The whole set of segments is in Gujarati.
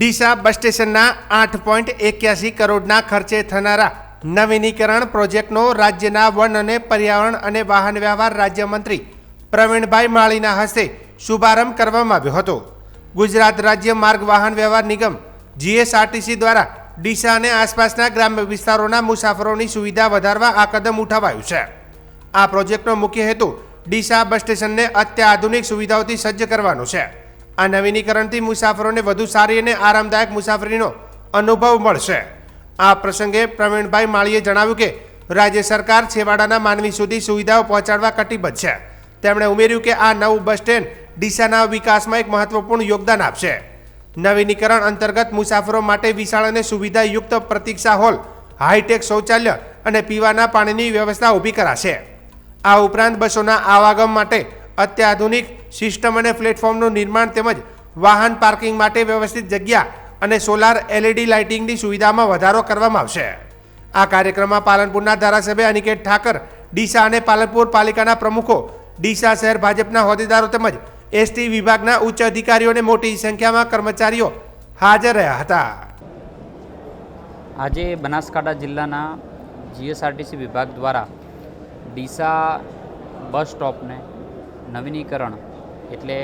ડીસા બસ સ્ટેશનના 8.81 કરોડના ખર્ચે થનારા નવીનીકરણ પ્રોજેક્ટનો રાજ્યના વન અને પર્યાવરણ અને વાહન વ્યવહાર રાજ્યમંત્રી પ્રવીણભાઈ માળીના હસ્તે શુભારંભ કરવામાં આવ્યો હતો। ગુજરાત રાજ્ય માર્ગ વાહન વ્યવહાર નિગમ જીએસઆરટીસી દ્વારા ડીસા અને આસપાસના ગ્રામ્ય વિસ્તારોના મુસાફરોની સુવિધા વધારવા આ કદમ ઉઠાવાયું છે। આ પ્રોજેક્ટનો મુખ્ય હેતુ ડીસા બસ સ્ટેશનને અત્યાધુનિક સુવિધાઓથી સજ્જ કરવાનો છે। આ નવીનીકરણથી મુસાફરોને વધુ સારી અને આરામદાયક મુસાફરીનો અનુભવ મળશે। આ પ્રસંગે પ્રવીણભાઈ માળીએ જણાવ્યું કે રાજ્ય સરકાર છેવાડાના માનવી સુધી સુવિધાઓ પહોંચાડવા કટિબદ્ધ છે। તેમણે ઉમેર્યું કે આ નવું બસ સ્ટેન્ડ ડીસાના વિકાસમાં એક મહત્વપૂર્ણ યોગદાન આપશે। નવીનીકરણ અંતર્ગત મુસાફરો માટે વિશાળ અને સુવિધાયુક્ત પ્રતીક્ષા હોલ, હાઈટેક શૌચાલય અને પીવાના પાણીની વ્યવસ્થા ઊભી કરાશે। આ ઉપરાંત બસોના આવાગમ માટે અત્યાધુનિક સિસ્ટમ અને પ્લેટફોર્મનું નિર્માણ તેમજ વાહન પાર્કિંગ માટે વ્યવસ્થિત જગ્યા અને સોલાર એલઈડી લાઇટિંગની સુવિધામાં વધારો કરવામાં આવશે। આ કાર્યક્રમમાં પાલનપુરના ધારાસભ્ય અનિકેત ઠાકર, ડીસા અને પાલનપુર પાલિકાના પ્રમુખો, ડીસા શહેર ભાજપના હોદ્દેદારો તેમજ એસટી વિભાગના ઉચ્ચ અધિકારીઓ અને મોટી સંખ્યામાં કર્મચારીઓ હાજર રહ્યા હતા। આજે બનાસકાંઠા જિલ્લાના જીએસઆરટીસી વિભાગ દ્વારા ડીસા બસ સ્ટોપને નવીનીકરણ એટલે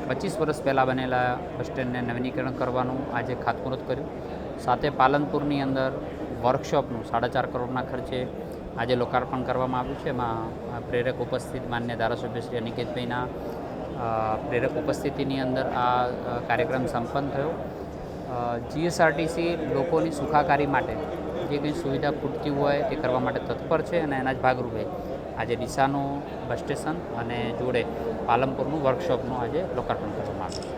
25 વર્ષ પહેલાં બનેલા બસ સ્ટેન્ડને નવીનીકરણ કરવાનું આજે ખાતમુહૂર્ત કર્યું। સાથે પાલનપુરની અંદર વર્કશોપનું 4.5 કરોડના ખર્ચે આજે લોકાર્પણ કરવામાં આવ્યું છે। એમાં પ્રેરક ઉપસ્થિત માન્ય ધારાસભ્ય શ્રી અનિકેતભાઈના પ્રેરક ઉપસ્થિતિની અંદર આ કાર્યક્રમ સંપન્ન થયો। જીએસઆરટીસી લોકોની સુખાકારી માટે જે કંઈ સુવિધા ખૂટતી હોય તે કરવા માટે તત્પર છે અને એના જ ભાગરૂપે આજે ડીસાનું બસ સ્ટેશન અને જોડે પાલનપુરનું વર્કશોપનું આજે લોકાર્પણ કરવામાં આવ્યું છે।